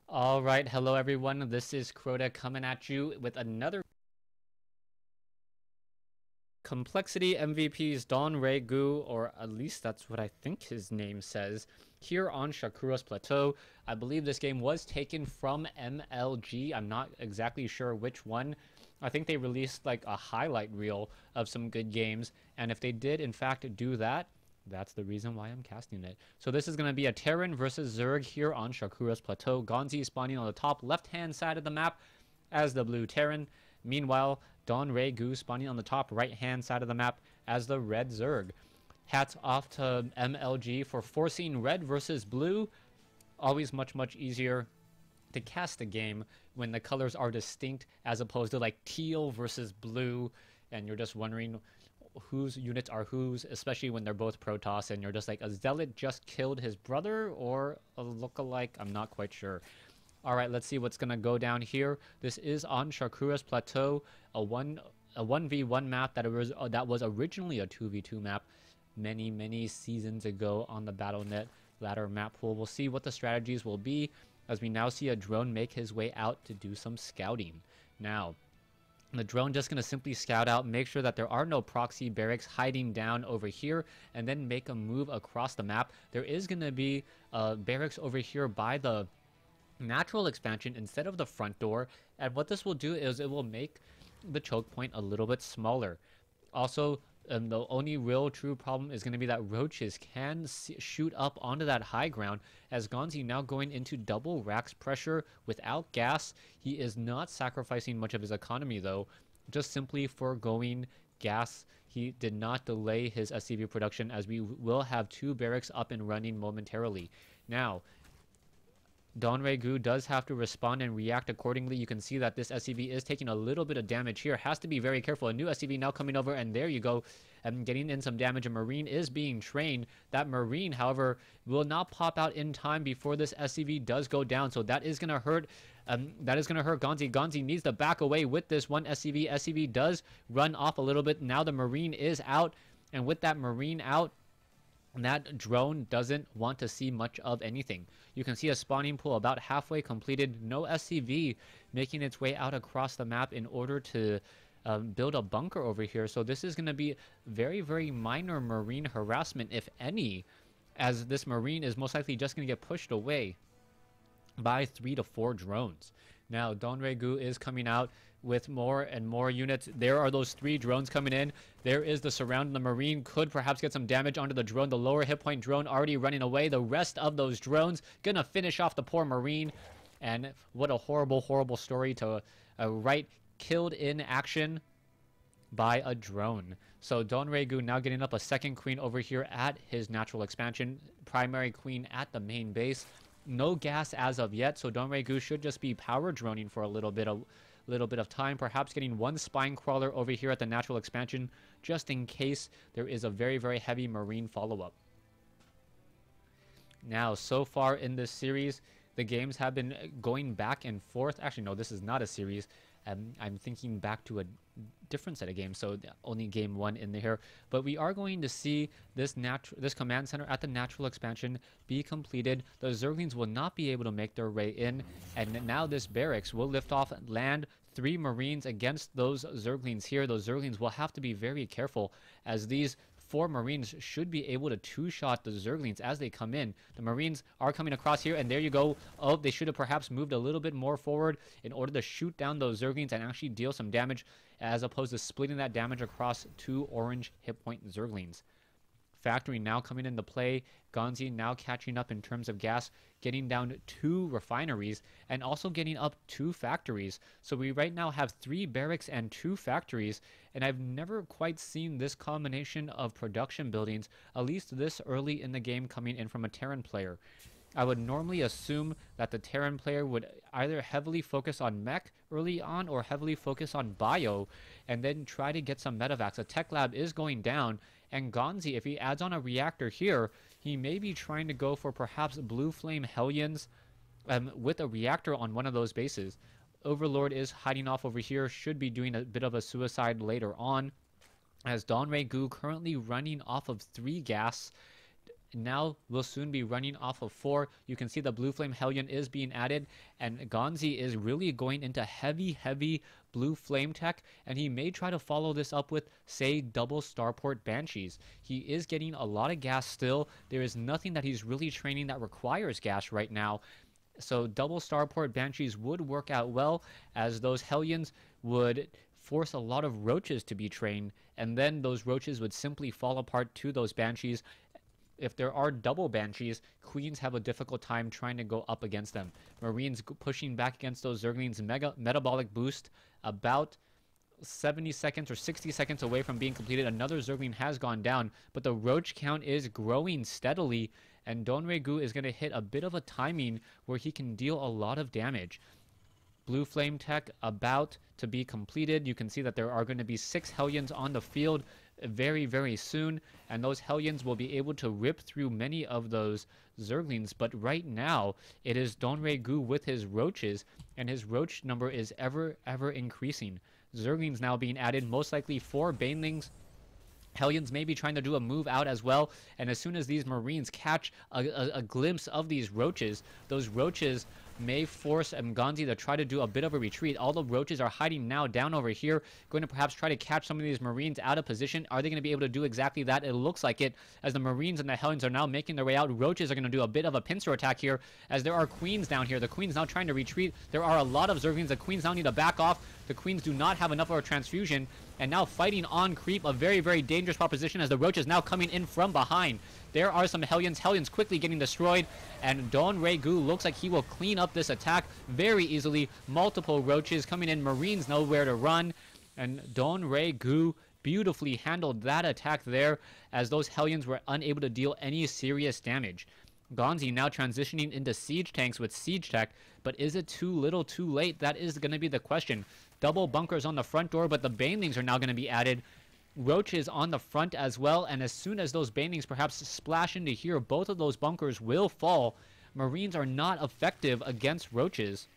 All right, hello everyone. This is Crota coming at you with another Complexity MVP's Don Gu, or at least that's what I think his name says, here on Shakura's Plateau. I believe this game was taken from MLG. I'm not exactly sure which one. I think they released like a highlight reel of some good games, and if they did in fact do that, that's the reason why I'm casting it. So this is going to be a Terran versus Zerg here on Shakura's Plateau. Ganzi spawning on the top left-hand side of the map as the blue Terran. Meanwhile, Don Gu spawning on the top right-hand side of the map as the red Zerg. Hats off to MLG for forcing red versus blue. Always much easier to cast a game when the colors are distinct as opposed to like teal versus blue and you're just wondering whose units are whose, especially when they're both Protoss and you're just like, a Zealot just killed his brother or a lookalike? I'm not quite sure. Alright, let's see what's going to go down here. This is on Shakura's Plateau, a 1v1 map that was originally a 2v2 map many seasons ago on the Battle.net ladder map pool. We'll see what the strategies will be as we now see a drone make his way out to do some scouting. Now, the drone just going to simply scout out, make sure that there are no proxy barracks hiding down over here, and then make a move across the map. There is going to be barracks over here by the natural expansion instead of the front door, and what this will do is it will make the choke point a little bit smaller. Also, the only real true problem is going to be that roaches can shoot up onto that high ground, as Ganzi now going into double racks pressure without gas. He is not sacrificing much of his economy though, just simply foregoing gas. He did not delay his SCV production, as we will have two barracks up and running momentarily. Now, Don Gu does have to respond and react accordingly. You can see that this SCV is taking a little bit of damage here. Has to be very careful. A new SCV now coming over, and there you go. Getting in some damage. A Marine is being trained. That Marine, however, will not pop out in time before this SCV does go down. So that is going to hurt. That is going to hurt Ganzi. Ganzi needs to back away with this one SCV. SCV does run off a little bit. Now the Marine is out. And with that Marine out, that drone doesn't want to see much of anything. You can see a spawning pool about halfway completed. No SCV making its way out across the map in order to build a bunker over here. So this is going to be very minor Marine harassment, if any, as this Marine is most likely just going to get pushed away by 3 to 4 drones. Now, Don Gu is coming out with more and more units. There are those 3 drones coming in. There is the surround. The Marine could perhaps get some damage onto the drone. The lower hit point drone already running away. The rest of those drones gonna finish off the poor Marine. And what a horrible story to killed in action by a drone. So Don Gu now getting up a second queen over here at his natural expansion. Primary queen at the main base. No gas as of yet, so Don Gu should just be power droning for a little bit of time, perhaps getting one spine crawler over here at the natural expansion, just in case there is a very heavy Marine follow-up. Now, so far in this series, the games have been going back and forth. Actually, no, this is not a series. I'm thinking back to a different set of games, so only game 1 in here. But we are going to see this command center at the natural expansion be completed. The Zerglings will not be able to make their way in, and now this barracks will lift off and land 3 Marines against those Zerglings here. Those Zerglings will have to be very careful, as these 4 Marines should be able to 2-shot the Zerglings as they come in. The Marines are coming across here, and there you go. Oh, they should have perhaps moved a little bit more forward in order to shoot down those Zerglings and actually deal some damage, as opposed to splitting that damage across 2 orange hit point Zerglings. Factory now coming into play. Ganzi now catching up in terms of gas, getting down 2 refineries and also getting up 2 factories. So we right now have 3 barracks and 2 factories, and I've never quite seen this combination of production buildings, at least this early in the game, coming in from a Terran player. I would normally assume that the Terran player would either heavily focus on mech early on or heavily focus on bio and then try to get some medevacs. A tech lab is going down, and Ganzi, if he adds on a reactor here, he may be trying to go for perhaps Blue Flame Hellions with a reactor on one of those bases. Overlord is hiding off over here, should be doing a bit of a suicide later on, as Don Gu currently running off of 3 gas. now will soon be running off of 4. You can see the Blue Flame Hellion is being added, and Ganzi is really going into heavy Blue Flame tech, and he may try to follow this up with, say, double Starport Banshees. He is getting a lot of gas still. There is nothing that he's really training that requires gas right now. So double Starport Banshees would work out well, as those Hellions would force a lot of Roaches to be trained, and then those Roaches would simply fall apart to those Banshees. If there are double Banshees, Queens have a difficult time trying to go up against them. Marines pushing back against those Zerglings. Metabolic boost about 70 seconds or 60 seconds away from being completed. Another Zergling has gone down, but the Roach count is growing steadily, and Donregu is going to hit a bit of a timing where he can deal a lot of damage. Blue Flame tech about to be completed. You can see that there are going to be 6 Hellions on the field very soon, and those Hellions will be able to rip through many of those Zerglings. But right now it is Donregu with his Roaches, and his Roach number is ever increasing. Zerglings now being added, most likely 4 Banelings. Hellions may be trying to do a move out as well, and as soon as these Marines catch a glimpse of these Roaches, those Roaches may force Ganzi to try to do a bit of a retreat. All the Roaches are hiding now down over here, going to perhaps try to catch some of these Marines out of position. Are they going to be able to do exactly that? It looks like it, as the Marines and the Hellions are now making their way out. Roaches are going to do a bit of a pincer attack here, as there are Queens down here. The Queens now trying to retreat. There are a lot of Zerglings. The Queens now need to back off. The Queens do not have enough of a transfusion, and now fighting on creep, a very dangerous proposition, as the Roaches now coming in from behind. There are some Hellions. Hellions quickly getting destroyed, and Donregu looks like he will clean up this attack very easily. Multiple Roaches coming in. Marines know where to run, and Donregu beautifully handled that attack there, as those Hellions were unable to deal any serious damage. Ganzi now transitioning into siege tanks with siege tech, but is it too little too late? That is going to be the question. Double bunkers on the front door, but the Banelings are now going to be added. Roaches on the front as well, and as soon as those Banelings perhaps splash into here, both of those bunkers will fall. Marines are not effective against Roaches,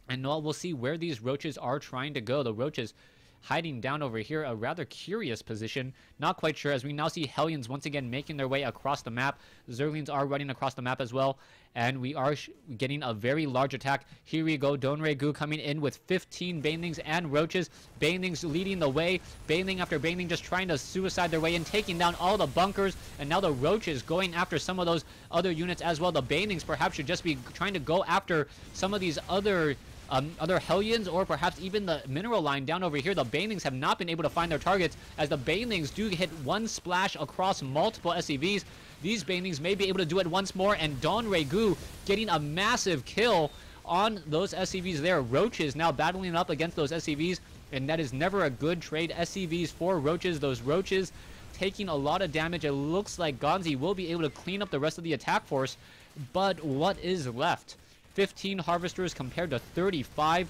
and we'll see where these Roaches are trying to go. The Roaches hiding down over here, a rather curious position. Not quite sure, as we now see Hellions once again making their way across the map. Zerglings are running across the map as well, and we are getting a very large attack. Here we go, Donregu coming in with 15 Banelings and Roaches. Banelings leading the way, Baneling after Baneling just trying to suicide their way in, taking down all the bunkers, and now the Roaches going after some of those other units as well. The Banelings perhaps should just be trying to go after some of these other Hellions, or perhaps even the mineral line down over here. The Banelings have not been able to find their targets, as the Banelings do hit one splash across multiple SCVs. These Banelings may be able to do it once more, and Donregu getting a massive kill on those SCVs there. Roaches now battling up against those SCVs, and that is never a good trade. SCVs for Roaches, those Roaches taking a lot of damage. It looks like Ganzi will be able to clean up the rest of the attack force, but what is left? 15 Harvesters compared to 35.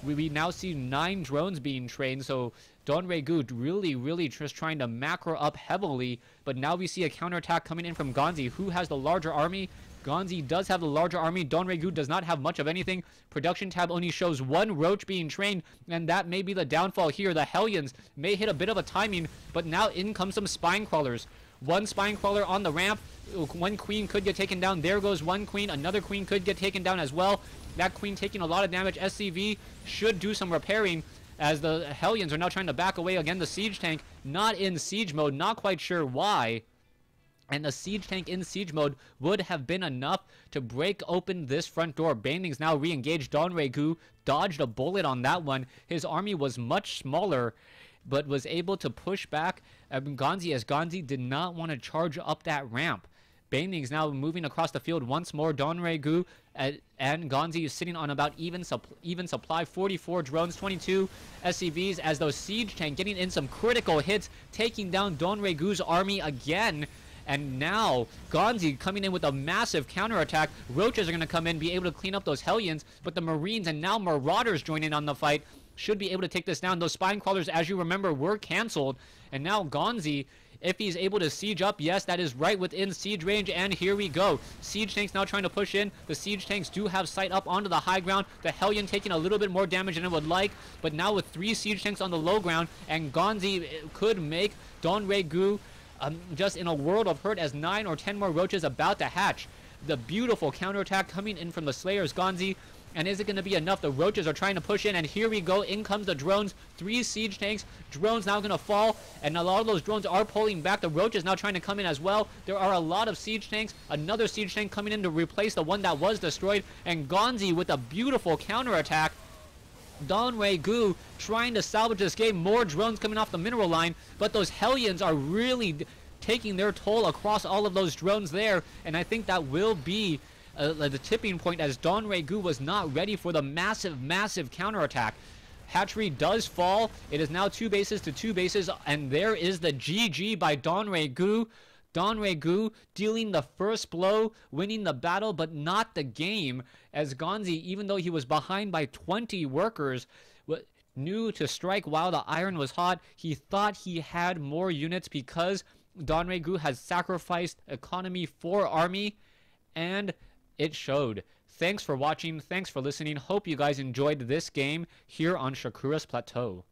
We now see 9 drones being trained, so Donregu really just trying to macro up heavily, but now we see a counterattack coming in from Ganzi, who has the larger army. Ganzi does have the larger army. Donregu does not have much of anything. Production tab only shows 1 Roach being trained, and that may be the downfall here. The Hellions may hit a bit of a timing, but now in comes some Spine Crawlers. 1 Spine Crawler on the ramp. 1 Queen could get taken down. There goes 1 Queen. Another Queen could get taken down as well. That Queen taking a lot of damage. SCV should do some repairing, as the Hellions are now trying to back away. Again, the Siege Tank not in siege mode. Not quite sure why. And the Siege Tank in siege mode would have been enough to break open this front door. Banelings now re-engaged. Donregu dodged a bullet on that one. His army was much smaller, but was able to push back Ganzi, as Ganzi did not want to charge up that ramp. Banelings now moving across the field once more. Donregu and Ganzi is sitting on about even supply. 44 drones, 22 SCVs, as those Siege Tank getting in some critical hits, taking down Donregu's army again. And now Ganzi coming in with a massive counterattack. Roaches are going to come in, be able to clean up those Hellions, but the Marines and now Marauders join in on the fight. Should be able to take this down. Those Spine Crawlers, as you remember, were canceled. And now Ganzi, if he's able to siege up, yes, that is right within siege range. And here we go. Siege Tanks now trying to push in. The Siege Tanks do have sight up onto the high ground. The Hellion taking a little bit more damage than it would like. But now with 3 Siege Tanks on the low ground, and Ganzi could make Donregu just in a world of hurt as 9 or 10 more roaches about to hatch. The beautiful counterattack coming in from the Slayer's Ganzi. And is it going to be enough? The roaches are trying to push in, and here we go. In comes the drones. 3 siege tanks. Drones now going to fall, and a lot of those drones are pulling back. The roaches now trying to come in as well. There are a lot of siege tanks. Another siege tank coming in to replace the one that was destroyed. And Ganzi with a beautiful counterattack. Donray Gu trying to salvage this game. More drones coming off the mineral line, but those Hellions are really taking their toll across all of those drones there, and I think that will be the tipping point, as Donray Gu was not ready for the massive counterattack. Hatchery does fall. It is now 2 bases to 2 bases, and there is the GG by Donray Gu. Donray Gu dealing the first blow, winning the battle, but not the game, as Ganzi, even though he was behind by 20 workers, knew to strike while the iron was hot. He thought he had more units because Donray Gu has sacrificed economy for army, and it showed. Thanks for watching. Thanks for listening. Hope you guys enjoyed this game here on Shakura's Plateau.